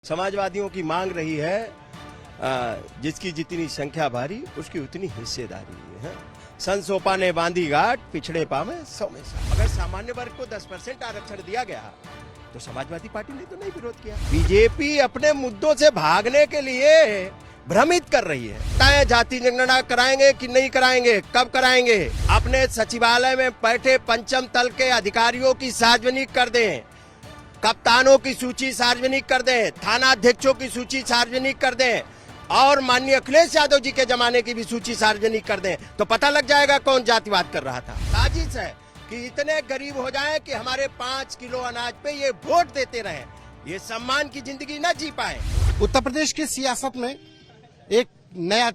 समाजवादियों की मांग रही है जिसकी जितनी संख्या भारी उसकी उतनी हिस्सेदारी है। सन सोपा ने बांधी गांठ, पिछड़े पावे 100 में 100। अगर सामान्य वर्ग को 10% आरक्षण दिया गया तो समाजवादी पार्टी ने तो नहीं विरोध किया। बीजेपी अपने मुद्दों से भागने के लिए भ्रमित कर रही है। तय जाति जनगणना कराएंगे कि नहीं कराएंगे, कब कराएंगे, अपने सचिवालय में बैठे पंचम तल के अधिकारियों की सार्वजनिक कर दें, कप्तानों की सूची सार्वजनिक कर दें, थाना अध्यक्षों की सूची सार्वजनिक कर दें और माननीय अखिलेश यादव जी के जमाने की भी सूची सार्वजनिक कर दें तो पता लग जाएगा कौन जातिवाद कर रहा था। साजिश है कि इतने गरीब हो जाएं कि हमारे 5 किलो अनाज पे ये वोट देते रहें, ये सम्मान की जिंदगी न जी पाए। उत्तर प्रदेश की सियासत में एक नया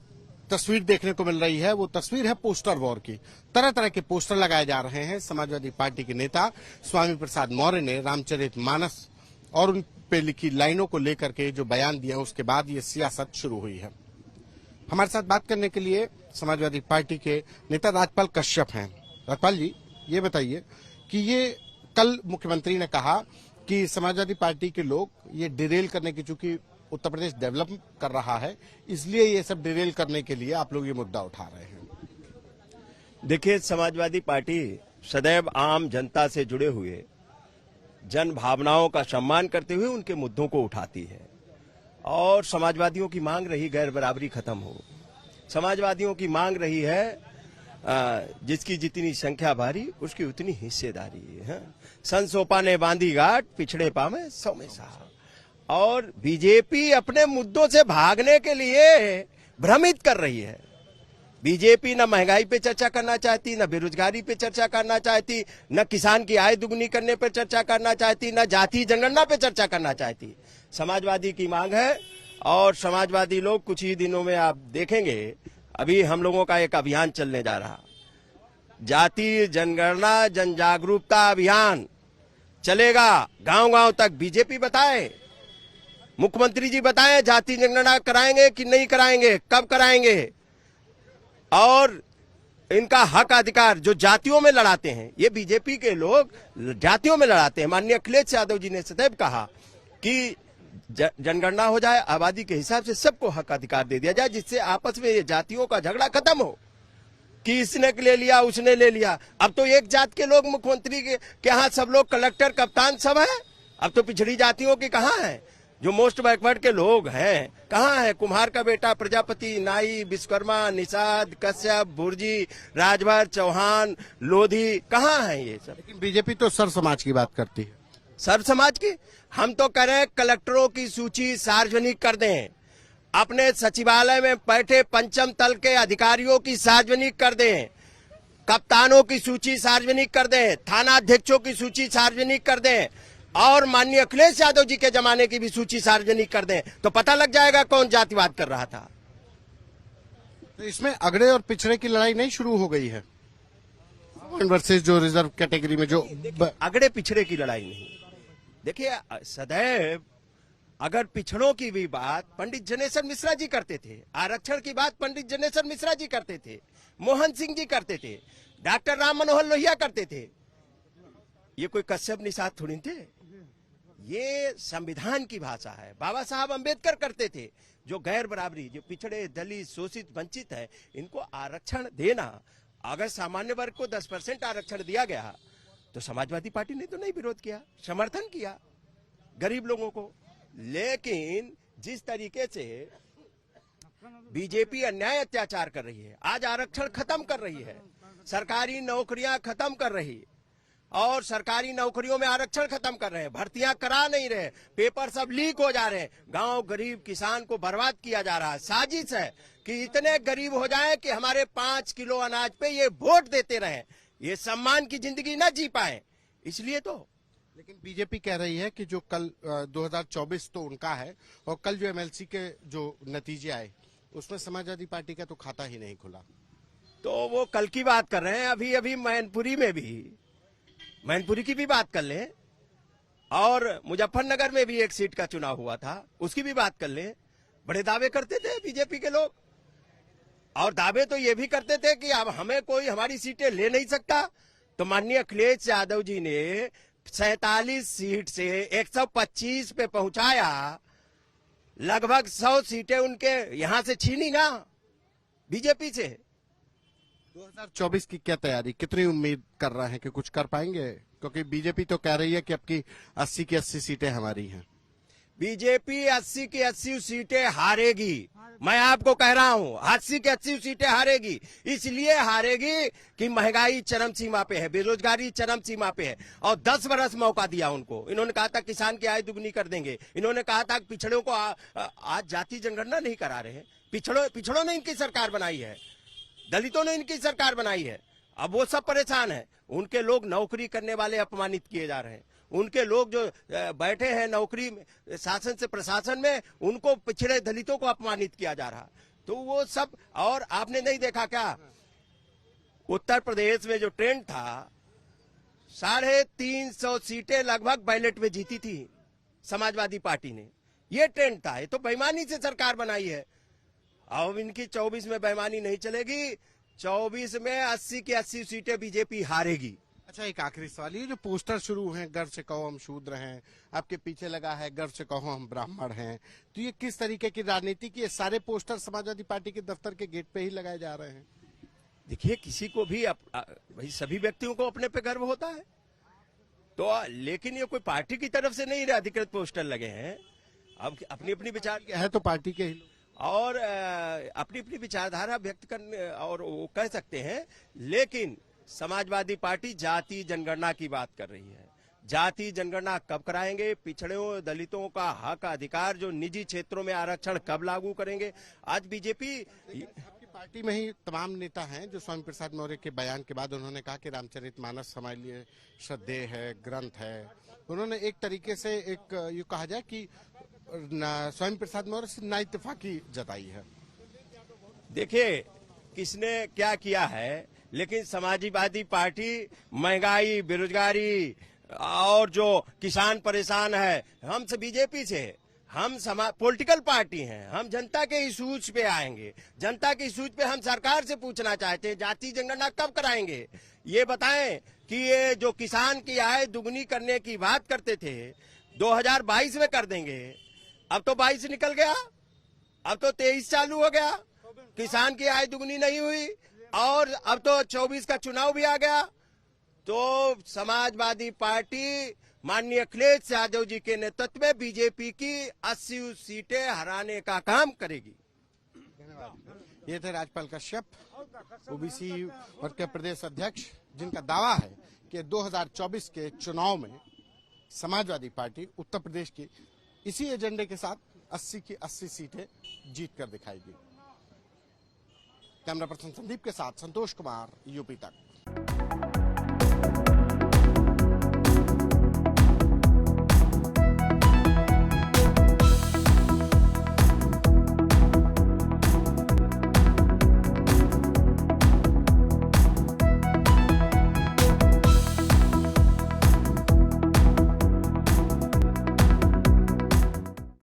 तस्वीर देखने को मिल रही है। वो तस्वीर है पोस्टर वॉर की। तरह तरह के पोस्टर लगाए जा रहे हैं। समाजवादी पार्टी के नेता स्वामी प्रसाद मौर्य ने रामचरितमानस और उन पे लिखी लाइनों को लेकर के जो बयान दिया, उसके बाद ये सियासत शुरू हुई है। हमारे साथ बात करने के लिए समाजवादी पार्टी के नेता राजपाल कश्यप हैं। राजपाल जी, ये बताइए कि ये कल मुख्यमंत्री ने कहा कि समाजवादी पार्टी के लोग ये डिरेल करने की, चूंकि उत्तर प्रदेश डेवलप कर रहा है इसलिए ये सब डिरेल करने के लिए आप लोग ये मुद्दा उठा रहे हैं। देखिए, समाजवादी पार्टी सदैव आम जनता से जुड़े हुए जन भावनाओं का सम्मान करते हुए उनके मुद्दों को उठाती है और समाजवादियों की मांग रही गैर बराबरी खत्म हो। समाजवादियों की मांग रही है जिसकी जितनी संख्या भारी उसकी उतनी हिस्सेदारी है। सन सोपा ने बांधी गांठ, पिछड़े पावे 100 में 100। और बीजेपी अपने मुद्दों से भागने के लिए भ्रमित कर रही है। बीजेपी न महंगाई पे चर्चा करना चाहती, न बेरोजगारी पे चर्चा करना चाहती, न किसान की आय दुगनी करने पर चर्चा करना चाहती, न जाति जनगणना पे चर्चा करना चाहती। समाजवादी की मांग है और समाजवादी लोग कुछ ही दिनों में आप देखेंगे, अभी हम लोगों का एक अभियान चलने जा रहा, जाति जनगणना जन जागरूकता अभियान चलेगा। गांव गांव तक बीजेपी बताए, मुख्यमंत्री जी बताएं जाति जनगणना कराएंगे कि नहीं कराएंगे, कब कराएंगे और इनका हक अधिकार जो जातियों में लड़ाते हैं, ये बीजेपी के लोग जातियों में लड़ाते हैं। माननीय अखिलेश यादव जी ने सदैव कहा कि जनगणना हो जाए, आबादी के हिसाब से सबको हक अधिकार दे दिया जाए, जिससे आपस में ये जातियों का झगड़ा खत्म हो कि इसने ले लिया उसने ले लिया। अब तो एक जात के लोग मुख्यमंत्री के यहाँ सब लोग कलेक्टर कप्तान सब है, अब तो पिछड़ी जातियों की कहाँ है? जो मोस्ट बैकवर्ड के लोग हैं कहाँ है? कुम्हार का बेटा प्रजापति, नाई, विश्वकर्मा, निषाद, कश्यप, भुर्जी, राजभर, चौहान, लोधी, कहाँ है ये सब? लेकिन बीजेपी तो सर समाज की बात करती है। सर समाज की? हम तो कह रहे हैं कलेक्टरों की सूची सार्वजनिक कर दें, अपने सचिवालय में बैठे पंचम तल के अधिकारियों की सार्वजनिक कर दें, कप्तानों की सूची सार्वजनिक कर दें, थाना अध्यक्षों की सूची सार्वजनिक कर दें और माननीय अखिलेश यादव जी के जमाने की भी सूची सार्वजनिक कर दें तो पता लग जाएगा कौन जातिवाद कर रहा था। तो इसमें अगड़े और पिछड़े की लड़ाई नहीं शुरू हो गई है वर्सेस जो रिजर्व कैटेगरी में जो अगड़े पिछड़े की लड़ाई नहीं। देखिए, सदैव अगर पिछड़ों की भी बात पंडित जनेश्वर मिश्रा जी करते थे, आरक्षण की बात पंडित जनेश्वर मिश्रा जी करते थे, मोहन सिंह जी करते थे, डॉक्टर राम मनोहर लोहिया करते थे। ये कोई कश्यप निषाद थोड़ी थे, ये संविधान की भाषा है। बाबा साहब अंबेडकर करते थे। जो गैर बराबरी, जो पिछड़े, दलित, शोषित, वंचित है, इनको आरक्षण देना। अगर सामान्य वर्ग को 10% आरक्षण दिया गया तो समाजवादी पार्टी ने तो नहीं विरोध किया, समर्थन किया गरीब लोगों को। लेकिन जिस तरीके से बीजेपी अन्याय अत्याचार कर रही है, आज आरक्षण खत्म कर रही है, सरकारी नौकरियां खत्म कर रही है और सरकारी नौकरियों में आरक्षण खत्म कर रहे हैं, भर्तियां करा नहीं रहे, पेपर सब लीक हो जा रहे हैं, गांव गरीब किसान को बर्बाद किया जा रहा है। साजिश है कि इतने गरीब हो जाएं कि हमारे 5 किलो अनाज पे ये वोट देते रहें, ये सम्मान की जिंदगी न जी पाए। इसलिए तो। लेकिन बीजेपी कह रही है कि जो कल 2024 तो उनका है और कल जो एमएलसी के जो नतीजे आए उसमें समाजवादी पार्टी का तो खाता ही नहीं खुला। तो वो कल की बात कर रहे हैं। अभी अभी मैनपुरी की भी बात कर लें और मुजफ्फरनगर में भी एक सीट का चुनाव हुआ था, उसकी भी बात कर लें। बड़े दावे करते थे बीजेपी के लोग और दावे तो ये भी करते थे कि अब हमें कोई हमारी सीटें ले नहीं सकता। तो माननीय अखिलेश यादव जी ने 47 सीट से 125 पे पहुंचाया लगभग 100 सीटें उनके यहां से छीनी ना बीजेपी से। 2024 की क्या तैयारी, कितनी उम्मीद कर रहे हैं कि कुछ कर पाएंगे? क्योंकि बीजेपी तो कह रही है कि अब की 80 की 80 सीटें हमारी हैं। बीजेपी 80 की 80 सीटें हारेगी। मैं आपको कह रहा हूं 80 की 80 सीटें हारेगी। इसलिए हारेगी कि महंगाई चरम सीमा पे है, बेरोजगारी चरम सीमा पे है, और 10 बरस मौका दिया उनको। इन्होंने कहा था किसान की आय दुगनी कर देंगे, इन्होंने कहा था पिछड़ों को आज जाति जनगणना नहीं करा रहे हैं। पिछड़ों ने इनकी सरकार बनाई है, दलितों ने इनकी सरकार बनाई है। अब वो सब परेशान है। उनके लोग नौकरी करने वाले अपमानित किए जा रहे हैं। उनके लोग जो बैठे हैं नौकरी में, शासन से प्रशासन में, उनको पिछड़े दलितों को अपमानित किया जा रहा। तो वो सब, और आपने नहीं देखा क्या उत्तर प्रदेश में जो ट्रेंड था, 350 सीटें लगभग बैलेट में जीती थी समाजवादी पार्टी ने। ये ट्रेंड था। ये तो बेईमानी से सरकार बनाई है। अब इनकी 24 में बेईमानी नहीं चलेगी। 24 में 80 की 80 सीटें बीजेपी हारेगी। अच्छा, एक आखिरी सवाल, ये जो पोस्टर शुरू हैं, गर्व से कहो हम शूद्र हैं, आपके पीछे लगा है गर्व से कहो हम ब्राह्मण हैं, तो ये किस तरीके की राजनीति की? ये सारे पोस्टर समाजवादी पार्टी के दफ्तर के गेट पे ही लगाए जा रहे हैं। देखिए, किसी को भी भाई सभी व्यक्तियों को अपने पे गर्व होता है, तो लेकिन ये कोई पार्टी की तरफ से नहीं अधिकृत पोस्टर लगे हैं। अब अपनी अपनी विचार है तो पार्टी के ही लोग, और अपनी अपनी विचारधारा व्यक्त करने और वो कह सकते हैं। लेकिन समाजवादी पार्टी जाति जनगणना की बात कर रही है। जाति जनगणना कब कराएंगे? पिछड़ों दलितों का हक अधिकार जो निजी क्षेत्रों में आरक्षण कब लागू करेंगे? आज बीजेपी आपकी पार्टी में ही तमाम नेता हैं जो स्वामी प्रसाद मौर्य के बयान के बाद उन्होंने कहा कि रामचरितमानस हमारे लिए श्रद्धेय है, ग्रंथ है। उन्होंने एक तरीके से एक ये कहा जाए कि स्वामी प्रसाद मौर्य से नाइतफाकी जताई है। देखिए, किसने क्या किया है, लेकिन समाजवादी पार्टी महंगाई, बेरोजगारी और जो किसान परेशान है, हम से बीजेपी से, हम पॉलिटिकल पार्टी हैं। हम जनता के इशूज पे आएंगे। जनता के इशूज पे हम सरकार से पूछना चाहते हैं, जाति जनगणना कब कराएंगे? ये बताएं कि ये जो किसान की आय दुगनी करने की बात करते थे 2022 में कर देंगे, अब तो 22 निकल गया, अब तो 23 चालू हो गया, किसान की आय दुगनी नहीं हुई, और अब तो 24 का चुनाव भी आ गया। तो समाजवादी पार्टी माननीय अखिलेश यादव जी के नेतृत्व में बीजेपी की 80 सीटें हराने का काम करेगी। धन्यवाद। ये थे राजपाल कश्यप, ओबीसी वर्ग के प्रदेश अध्यक्ष, जिनका दावा है कि 2024 के चुनाव में समाजवादी पार्टी उत्तर प्रदेश की इसी एजेंडे के साथ 80 की 80 सीटें जीत कर दिखाएगी। कैमरा पर्सन संदीप के साथ संतोष कुमार, यूपी तक।